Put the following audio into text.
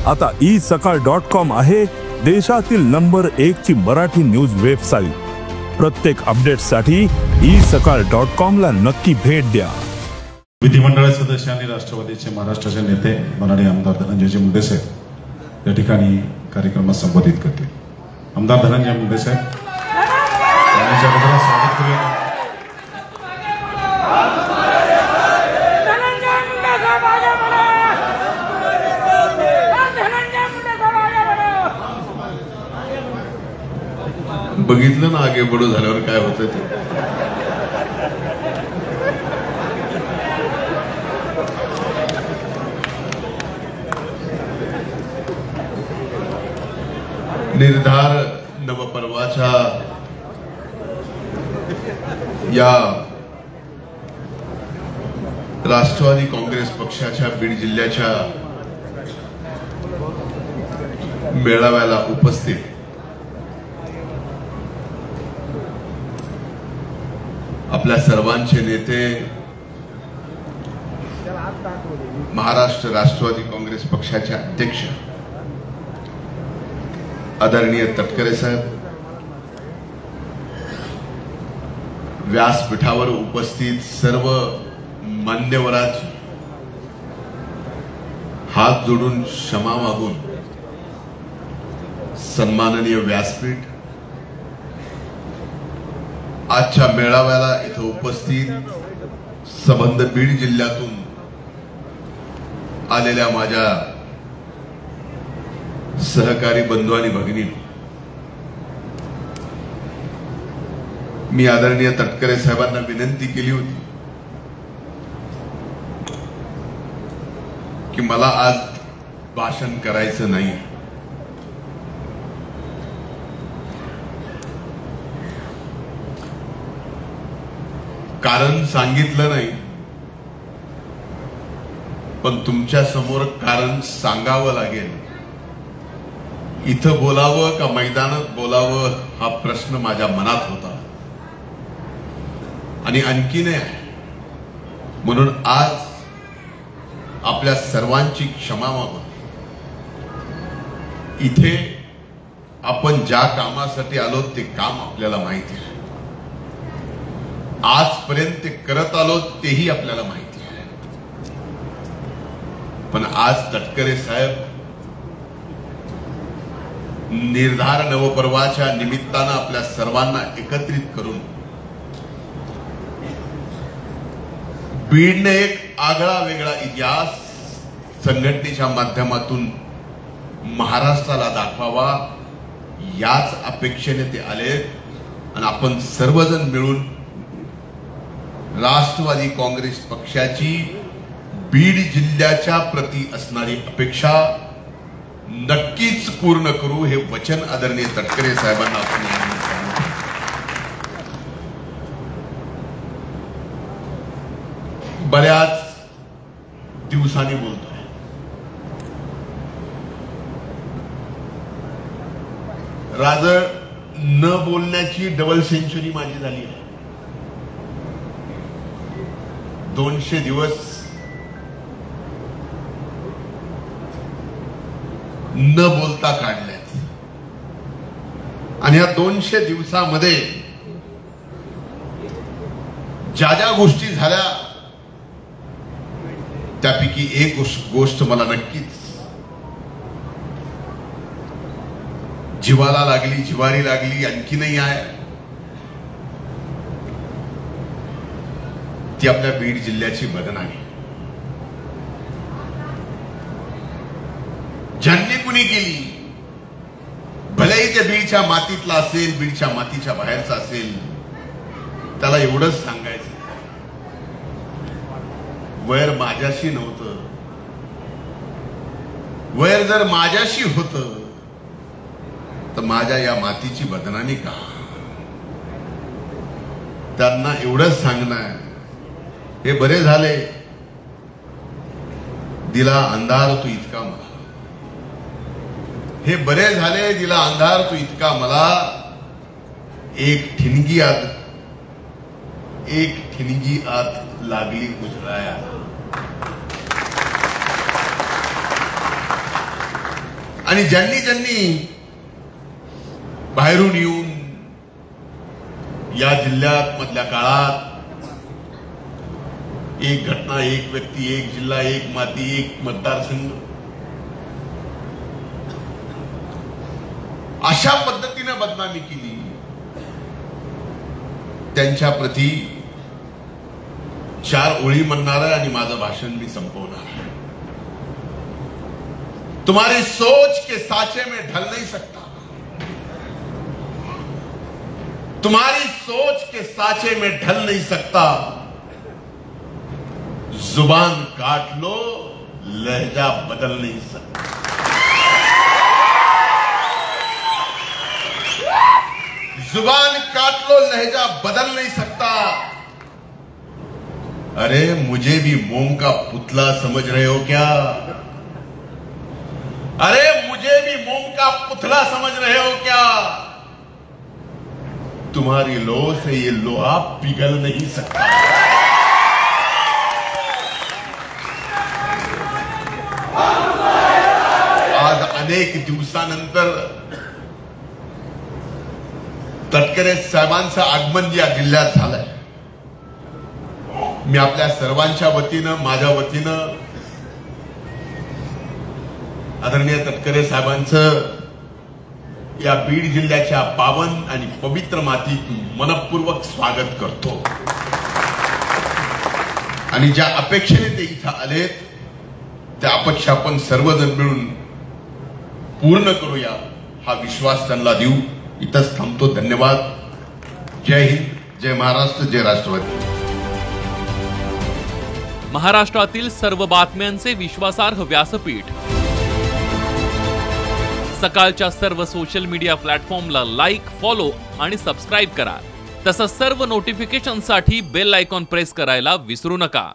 आता isakal.com आहे देशातील नंबर 1 ची मराठी न्यूज वेबसाईट। प्रत्येक अपडेटसाठी isakal.com ला नक्की भेट द्या। विधिमंडळ सदस्य आणि राष्ट्रवादीचे महाराष्ट्राचे नेते माननीय आमदार धनंजय मुंडे साहेब या ठिकाणी कार्यक्रमात संबोधित करतील। आमदार धनंजय मुंडे साहेब यांच्या बद्दल स्वागत करूया। बघितलं ना आगे बडो झाल्यावर काय होतं ते। निर्धार नवपर्वाच्या या राष्ट्रवादी काँग्रेस पक्षाच्या बीड जिल्ह्याच्या मेळाव्याला उपस्थित आपल्या सर्वांचे नेते महाराष्ट्र राष्ट्रवादी काँग्रेस पक्षाचे अध्यक्ष आदरणीय तटकरे साहेब, व्यासपीठावर उपस्थित सर्व मान्यवरांची हात जोडून क्षमा मागून सन्माननीय व्यासपीठ, आजच्या मेळाव्याला इथं उपस्थित संबंध बीड जिल्ह्यातून आलेल्या माझ्या सहकारी बंधू आणि भगिनी, मी आदरणीय तटकरे साहेबांना विनंती केली होती की मला आज भाषण करायचं नाही, कारण सांगितलं नाही, पण तुमच्या समोर कारण सांगावं लागेल। इथं बोलावं का मैदानात बोलावं हा प्रश्न माझ्या मनात होता आणि आणखी नाही आहे। म्हणून आज आपल्या सर्वांची क्षमा मागून इथे आपण ज्या कामासाठी आलो ते काम आपल्याला माहिती आहे, आजपर्यंत ते करत आलो तेही आपल्याला माहिती आहे, पण आज तटकरे साहेब निर्धार नवपर्वाच्या निमित्तानं आपल्या सर्वांना एकत्रित करून बीडने एक आगळा वेगळा इतिहास संघटनेच्या माध्यमातून महाराष्ट्राला दाखवावा याच अपेक्षेने ते आले आणि आपण सर्वजण मिळून राष्ट्रवादी काँग्रेस पक्षाची बीड जिल्ह्याच्या प्रती असणारी अपेक्षा नक्कीच पूर्ण करू हे वचन आदरणीय तटकरे साहेबांना आपण बऱ्याच दिवसांनी बोलतोय। राजळ न बोलण्याची डबल सेंचुरी माझी झाली आहे। 200 दिवस न बोलता काढल्यात आणि या 200 दिवसामध्ये ज्या ज्या गोष्टी झाल्या त्यापैकी एक गोष्ट मला नक्कीच जिवाला लागली, जिवारी लागली, आणखी नाही आहे, ती आपल्या बीड जिल्ह्याची बदनामी ज्यांनी कुणी केली, भलेही ते बीडच्या मातीतला असेल, बीडच्या मातीच्या बाहेरचा असेल, त्याला एवढंच सांगायचं, वैर माझ्याशी नव्हतं, वैर जर माझ्याशी होतं तर माझ्या या मातीची बदनामी का? त्यांना एवढंच सांगणार, हे बरे झाले दिला अंधार तू इतका मला, हे बरे झाले दिला अंधार तू इतका मला, एक ठिणगी आत लागली उजळाया। आणि ज्यांनी बाहेरून येऊन या जिल्ह्यात मधल्या काळात एक घटना, एक व्यक्ती, एक जिल्हा, एक माती, एक मतदारसंघ अशा पद्धतीने बदनामी केली, त्यांच्या प्रती 4 ओळी म्हणणार आहे आणि माझं भाषण मी संपवणार आहे. तुम्हारी सोच के साचे में ढल नहीं सकता, तुम्हारी सोच के साचे में ढल नहीं सकता, जुबान काट लो लहजा बदल नहीं सकता. जुबान काट लो लहजा बदल नहीं सकता. अरे मुझे भी मोम का पुतला समझ रहे हो क्या? अरे मुझे भी मोम का पुतला समझ रहे हो क्या? तुम्हारी लो से ये लोहा पिघल नहीं सकता. आज अनेक दिवसानंतर तटकरे साहेबांचं आगमन या जिल्ह्यात झालंय. मी आपल्या सर्वांच्या वतीनं, माझ्या वतीनं आदरणीय तटकरे साहेबांचं या बीड जिल्ह्याच्या पावन आणि पवित्र मातीत मनपूर्वक स्वागत करतो. आणि ज्या अपेक्षेने ते इथं आलेत त्या अपेक्षा आपण सर्वजण मिळून पूर्ण करूया हा विश्वास त्यांना देऊ. इथंच थांबतो. धन्यवाद. जय हिंद, जय महाराष्ट्र, जय राष्ट्रवादी. महाराष्ट्रातील सर्व बातम्यांचे विश्वासार्ह व्यासपीठ. सकाळच्या सर्व सोशल मीडिया प्लॅटफॉर्मला लाईक, फॉलो आणि सबस्क्राईब करा. तसंच सर्व नोटिफिकेशनसाठी बेल आयकॉन प्रेस करायला विसरू नका.